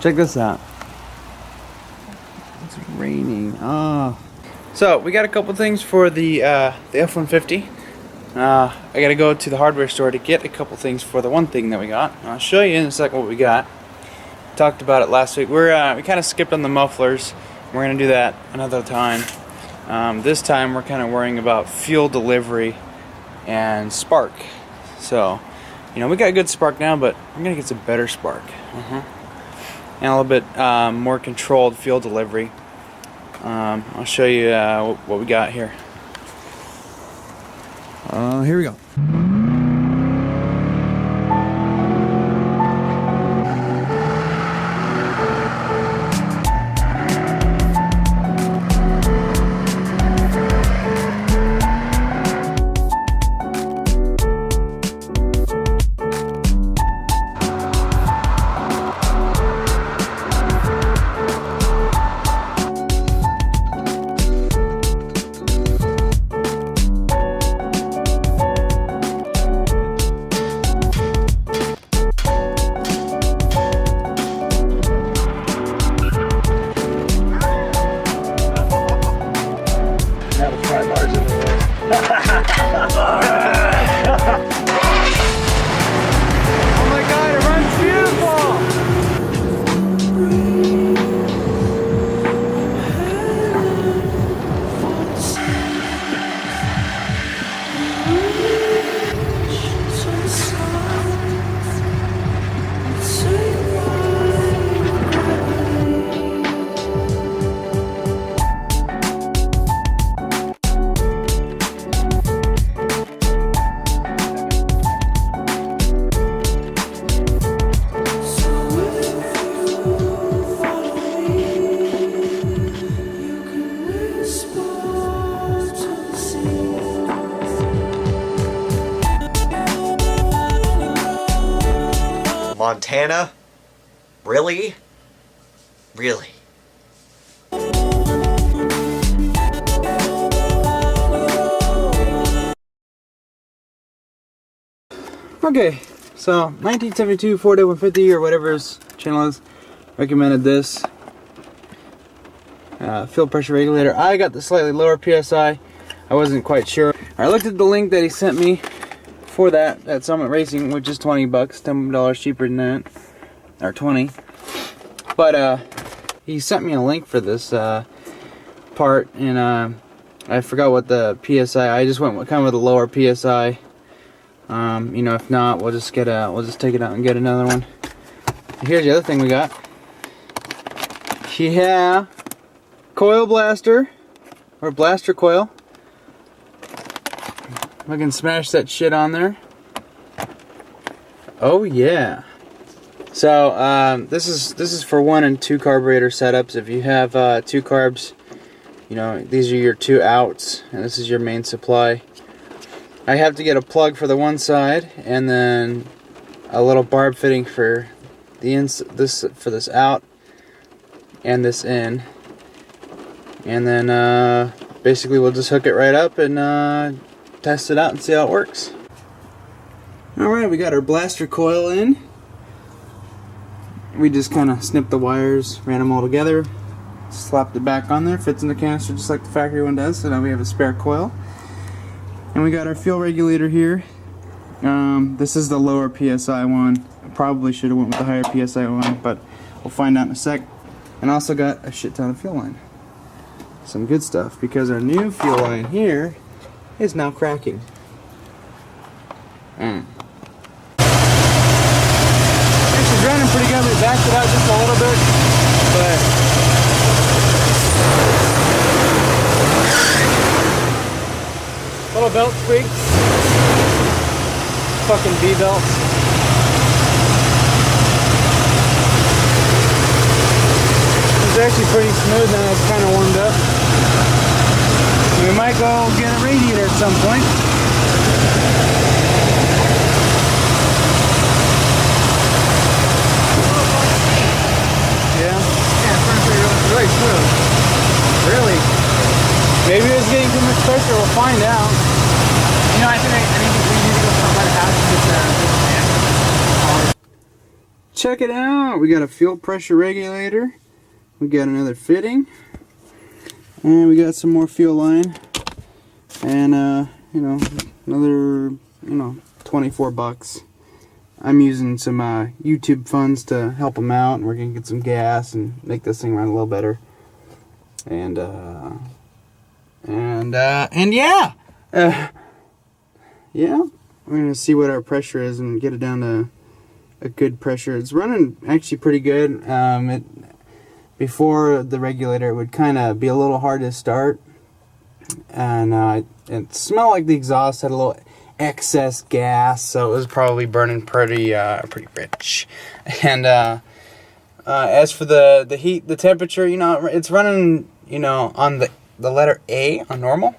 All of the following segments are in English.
Check this out. It's raining. Oh. So we got a couple things for the F150. I gotta go to the hardware store to get a couple things for the one thing that we got. I'll show you in a second what we got. Talked about it last week. We kind of skipped on the mufflers. We're gonna do that another time. This time we're kind of worrying about fuel delivery and spark. So, you know, we got a good spark now, but we're gonna get some better spark. And a little bit more controlled fuel delivery. I'll show you what we got here. Here we go. Oh my god, it runs beautiful! Montana? Really? Really? Okay, so 1972 Ford F150 or whatever his channel is recommended this fuel pressure regulator. I got the slightly lower PSI. I wasn't quite sure. I looked at the link that he sent me for that at Summit Racing, which is $20, $10 cheaper than that, or 20. But he sent me a link for this part, and I forgot what the PSI. I just went kind of with a lower PSI. You know, if not, we'll just take it out and get another one. Here's the other thing we got. Yeah, coil blaster or blaster coil. I can smash that shit on there. Oh yeah. So this is for 1 and 2 carburetor setups. If you have 2 carbs, you know, these are your 2 outs, and this is your main supply. I have to get a plug for the one side, and then a little barb fitting for the this out, and this in, and then basically we'll just hook it right up and test it out and see how it works. Alright, we got our blaster coil in. We just kind of snipped the wires, ran them all together, slapped it back on there, fits in the canister just like the factory one does, so now we have a spare coil. And we got our fuel regulator here. This is the lower PSI one. I probably should have went with the higher PSI one, but we'll find out in a sec. And also got a shit ton of fuel line. Some good stuff, because our new fuel line here is now cracking. This is running pretty good. We backed it out just a little bit, but little belt squeaks. Fucking V-belts. It's actually pretty smooth now. It's kind of warmed up. We might go get a radiator at some point. Yeah? Yeah, it's really smooth. Really? Maybe it was getting too much pressure. We'll find out. You know, I think we need to go somewhere to have check it out. We got a fuel pressure regulator. We got another fitting. And we got some more fuel line. And, you know, another, 24 bucks. I'm using some YouTube funds to help them out. And we're going to get some gas and make this thing run a little better. And yeah. Yeah. We're going to see what our pressure is and get it down to a good pressure. It's running actually pretty good. Before the regulator, it would kind of be a little hard to start, and it smelled like the exhaust had a little excess gas, so it was probably burning pretty rich. And as for the heat, the temperature, it's running, on the letter A on normal,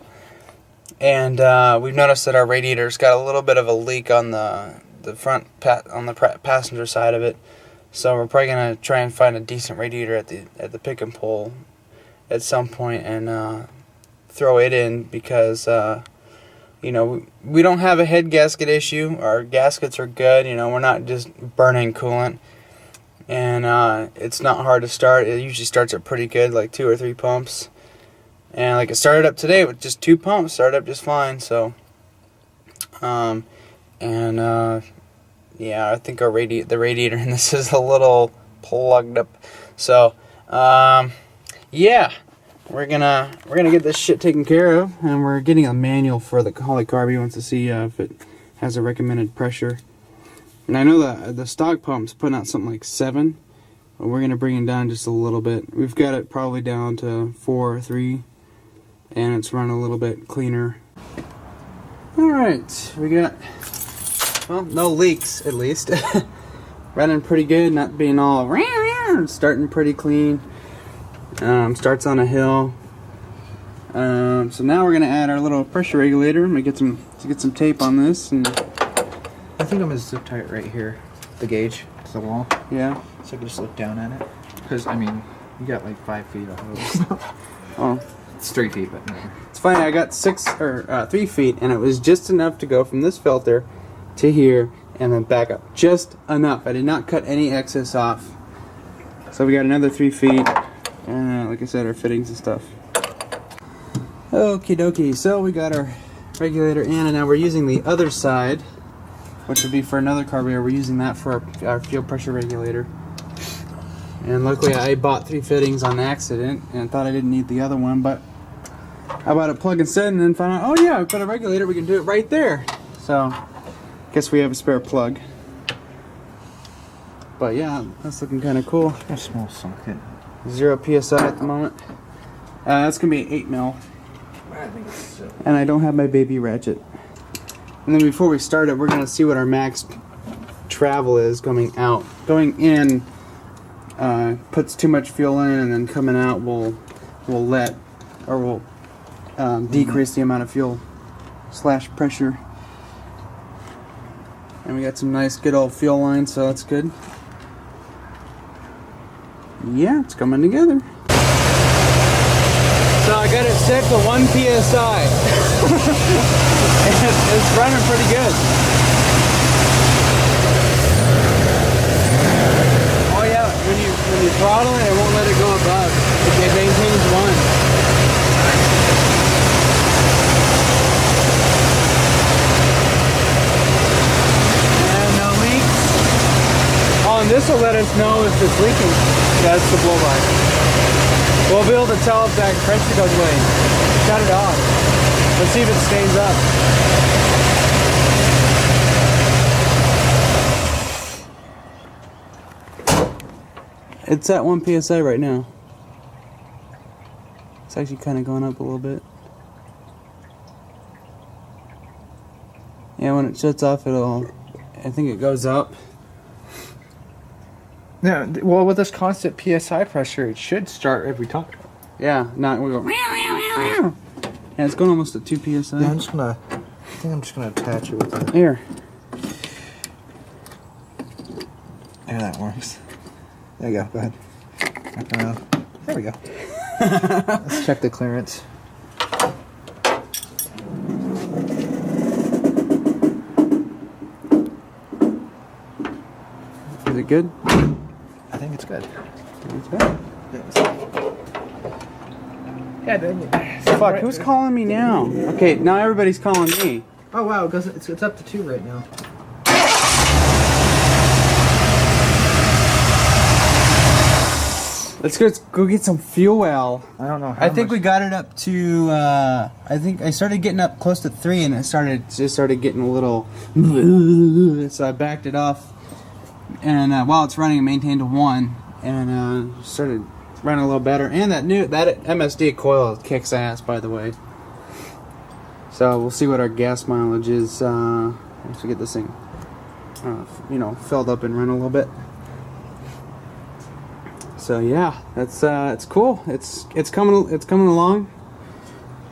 and we've noticed that our radiator's got a little bit of a leak on the front on the passenger side of it. So we're probably gonna try and find a decent radiator at the pick and pull at some point and throw it in, because we don't have a head gasket issue. Our gaskets are good. We're not just burning coolant, and it's not hard to start. It usually starts up pretty good, like 2 or 3 pumps. And like it started up today with just 2 pumps, started up just fine. So, yeah, I think the radiator in this is a little plugged up. So, yeah, we're gonna get this shit taken care of, and we're getting a manual for the carb. He wants to see if it has a recommended pressure. And I know the stock pump's putting out something like 7, but we're gonna bring it down just a little bit. We've got it probably down to 4 or 3, and it's running a little bit cleaner. All right, we got. Well, no leaks, at least. Running pretty good, not being all starting pretty clean. Starts on a hill. So now we're gonna add our little pressure regulator. I'm gonna get some tape on this, and I think I'm gonna zip tie it right here, the gauge to the wall. Yeah. So I can just look down at it. Because you got like 5 feet of hose. Oh, it's 3 feet, but no. It's funny. I got 3 feet, and it was just enough to go from this filter to here and then back up, just enough. I did not cut any excess off. So we got another 3 feet, and like I said, our fittings and stuff. Okie dokie, so we got our regulator in, and now we're using the other side, which would be for another carburetor. We're using that for our fuel pressure regulator. And luckily I bought 3 fittings on accident and thought I didn't need the other one, but I bought a plug instead and then found out, oh yeah, I've got a regulator, we can do it right there. So guess we have a spare plug. But yeah, that's looking kind of cool. A small socket. 0 PSI at the moment. That's going to be 8 mil. And I don't have my baby ratchet. And then before we start it, we're going to see what our max travel is coming out. Going in puts too much fuel in, and then coming out will decrease the amount of fuel / pressure. And we got some nice good old fuel lines, so that's good. Yeah, it's coming together. So I got it set to 1 PSI. It's running pretty good. Oh yeah, when you throttle it won't let it go above. It maintains 1. And this will let us know if it's leaking. That's the blow line. We'll be able to tell if that pressure goes away. Shut it off. Let's see if it stays up. It's at 1 PSI right now. It's actually kind of going up a little bit. Yeah, when it shuts off, I think it goes up. Yeah, well, with this constant PSI pressure, it should start every time. Yeah, not we go. Yeah, it's going almost at 2 PSI. Yeah, I think I'm just gonna attach it with that. Here. There, that works. There you go. Go ahead. Wrap around. There we go. Let's check the clearance. Is it good? I think it's good. It's good. Yeah, Fuck, who's calling me now? Okay, now everybody's calling me. Oh wow, it's up to 2 right now. Let's go get some fuel. I don't know how I think much. we got it up to, I think I started getting up close to 3 and it just started getting a little, so I backed it off. And while it's running, I maintained to 1 and started running a little better. And that MSD coil kicks ass, by the way. So we'll see what our gas mileage is once we get this thing, filled up and run a little bit. So yeah, that's it's cool. It's coming along.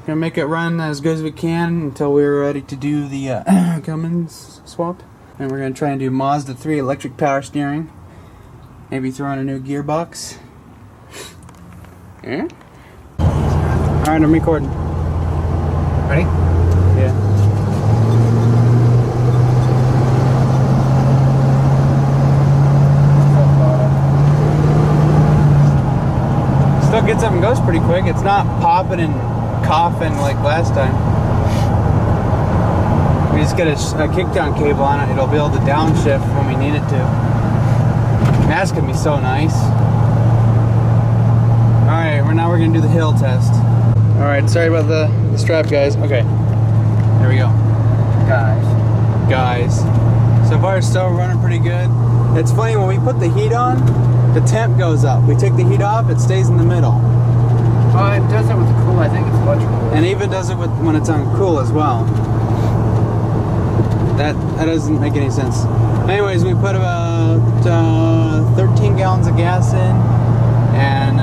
Gonna make it run as good as we can until we're ready to do the Cummins swap. And we're gonna try and do Mazda 3 electric power steering. Maybe throw on a new gearbox. Yeah. All right, I'm recording. Ready? Yeah. Still gets up and goes pretty quick. It's not popping and coughing like last time. We just get a kickdown cable on it. It'll be able to downshift when we need it to. And that's gonna be so nice. All right, now we're gonna do the hill test. All right, sorry about the strap, guys. Okay, there we go. Guys. So far, it's still running pretty good. It's funny, when we put the heat on, the temp goes up. We take the heat off, it stays in the middle. Oh, it does it with the cool. I think it's electrical. And even does it when it's on cool as well. That doesn't make any sense. Anyways, we put about 13 gallons of gas in, and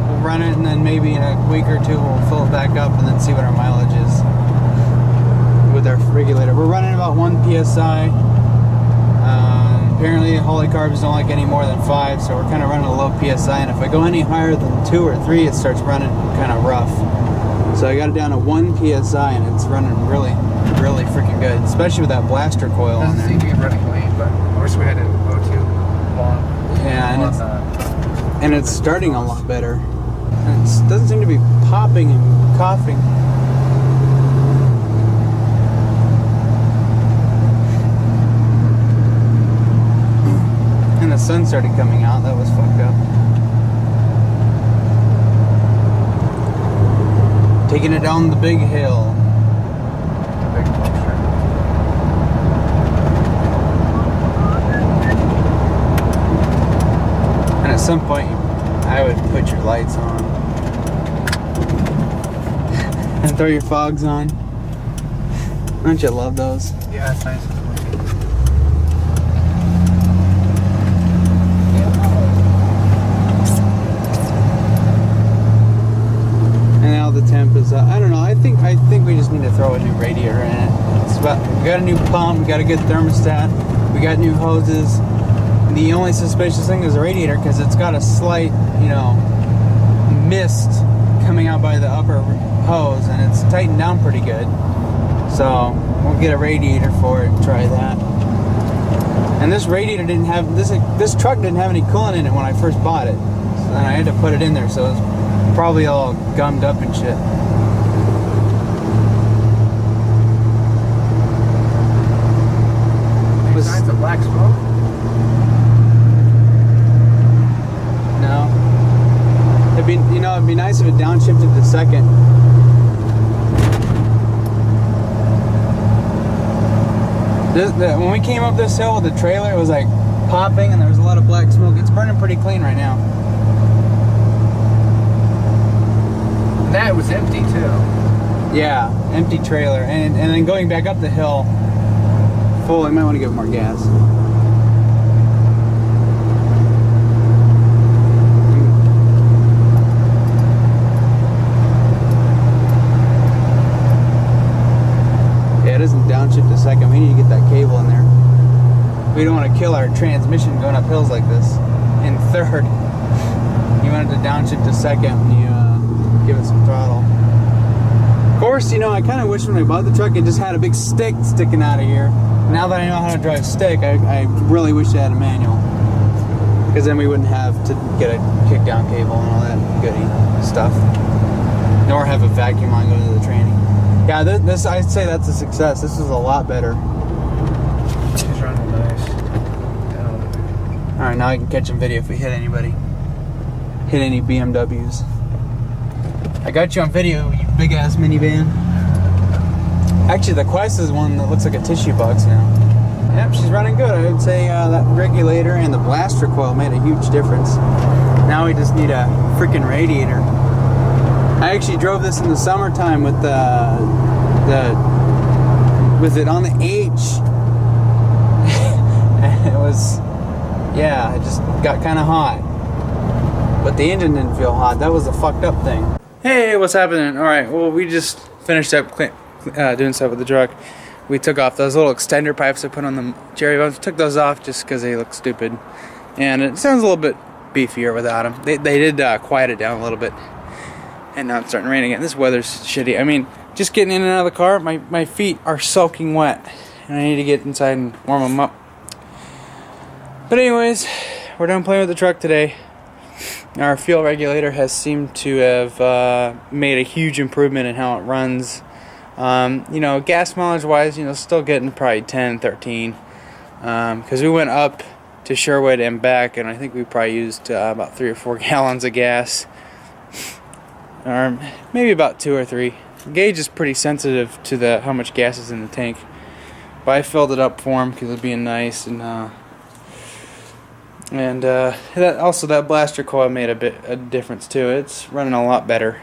we'll run it, and then maybe in a week or 2 we'll fill it back up and then see what our mileage is with our regulator. We're running about 1 psi. Apparently holy carbs don't like any more than 5, so we're kind of running a low psi, and if I go any higher than 2 or 3 it starts running kind of rough. So I got it down to 1 psi and it's running really freaking good, especially with that blaster coil on Doesn't there. seem to be running clean, but I wish we had to go too long. Yeah, and it's starting a lot better. And it doesn't seem to be popping and coughing. And the sun started coming out. That was fucked up. Taking it down the big hill. Big monster. And at some point, I would put your lights on. And throw your fogs on. Don't you love those? Yeah, it's nice. And now the temp is I don't know. I think we just need to throw a new radiator in it. We got a new pump. We got a good thermostat. We got new hoses. The only suspicious thing is the radiator, because it's got a slight, mist coming out by the upper hose, and it's tightened down pretty good. So we'll get a radiator for it and try that. And this radiator didn't have this truck didn't have any coolant in it when I first bought it, so then I had to put it in there. So it's probably all gummed up and shit. Any signs of black smoke? No. It'd be nice if it downshifted to second. When we came up this hill with the trailer, it was like popping and there was a lot of black smoke. It's burning pretty clean right now. And that was empty too. Yeah, empty trailer. And then going back up the hill full, I might want to give it more gas. Yeah, it doesn't downshift a second. We need to get that cable in there. We don't want to kill our transmission going up hills like this in third. You want it to downshift a second when you give it some throttle. Of course, I kind of wish when I bought the truck it just had a big stick sticking out of here. now that I know how to drive stick, I really wish I had a manual. Because then we wouldn't have to get a kickdown cable and all that goody stuff. Nor have a vacuum line go to the training. Yeah, this I'd say that's a success. This is a lot better. She's running nice. Alright, now I can catch some video if we hit anybody. Hit any BMWs. I got you on video, you big ass minivan. Actually, the Quest is one that looks like a tissue box now. Yep, she's running good. I would say that regulator and the blaster coil made a huge difference. Now we just need a freaking radiator. I actually drove this in the summertime with with it on the H. It was, yeah, it just got kind of hot. But the engine didn't feel hot. That was a fucked up thing. Hey, what's happening? Alright, well, we just finished up doing stuff with the truck. We took off those little extender pipes I put on the cherry bones. Took those off just because they look stupid. And it sounds a little bit beefier without them. They did quiet it down a little bit. And now it's starting to rain again. This weather's shitty. I mean, just getting in and out of the car, my feet are soaking wet. And I need to get inside and warm them up. But anyways, we're done playing with the truck today. Our fuel regulator has seemed to have made a huge improvement in how it runs. You know, gas mileage wise, you know, still getting probably 10, 13. Because we went up to Sherwood and back, and I think we probably used about 3 or 4 gallons of gas. Or maybe about 2 or 3. The gauge is pretty sensitive to how much gas is in the tank. But I filled it up for him because it was being nice, and that blaster coil made a difference too. It's running a lot better.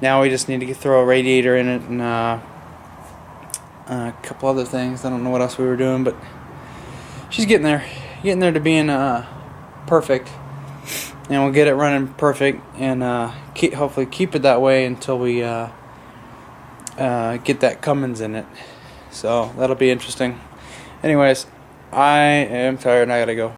Now we just need to throw a radiator in it and a couple other things. I don't know what else we were doing, but she's getting there to being perfect. And we'll get it running perfect and hopefully keep it that way until we get that Cummins in it. So that'll be interesting. Anyways, I am tired and I gotta go.